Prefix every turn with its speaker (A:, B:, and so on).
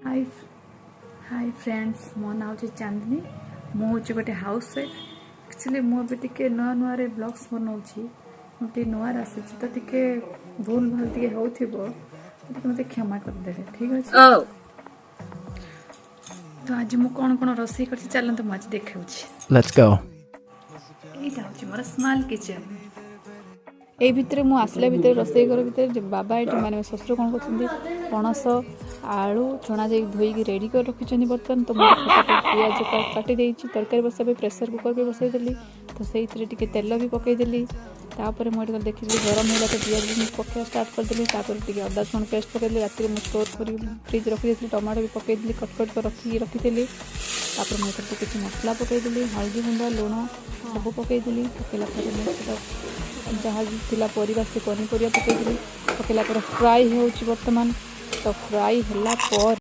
A: हाय hi friends मो ना हूँ चांदनी मु हूँ गोटे हाउस वाइफ एक्चुअली मुझे टे नुआ नुआ ब्लॉग्स बनाऊँगी मुझे नुआ आसी तो टे भूल भाल टे हो मत क्षमा करदे ठीक अच्छे तो आज मु कौन कौन रोसे कर चलते मुझे देखा
B: Let's go.
A: यहाँ हूँ मोर स्मॉल किचन ये भितर मु आसला भितर रोसे घर भितर बाबा ये माने शशुर कौन कर पणस आलू छणा जा धोईकी रेडी कर रखी बर्तमान तो मुझे फटाफट पिज काटी देती तरकारी बसाई प्रेसर कुकर भी बसईदेली तो से तेल भी पकईदेली तापर मुझे देखी गरम है तो पिज पकड़ा स्टार्ट करदेली टे अदा रसुण पेस्ट पकईदेली राति में स्टोर कर फ्रिज रखी टमाटो भी पकईदेली कटकट कर रखी तापर मुझे किसी मसला पकईदेली हल्दी गुंड लुण सब पकईदेली पकईला जहाँ थिला परिबा से पनीपरिया पकईदेली पकईला फ्राई हो बर्तमान तो फ्राई होला पर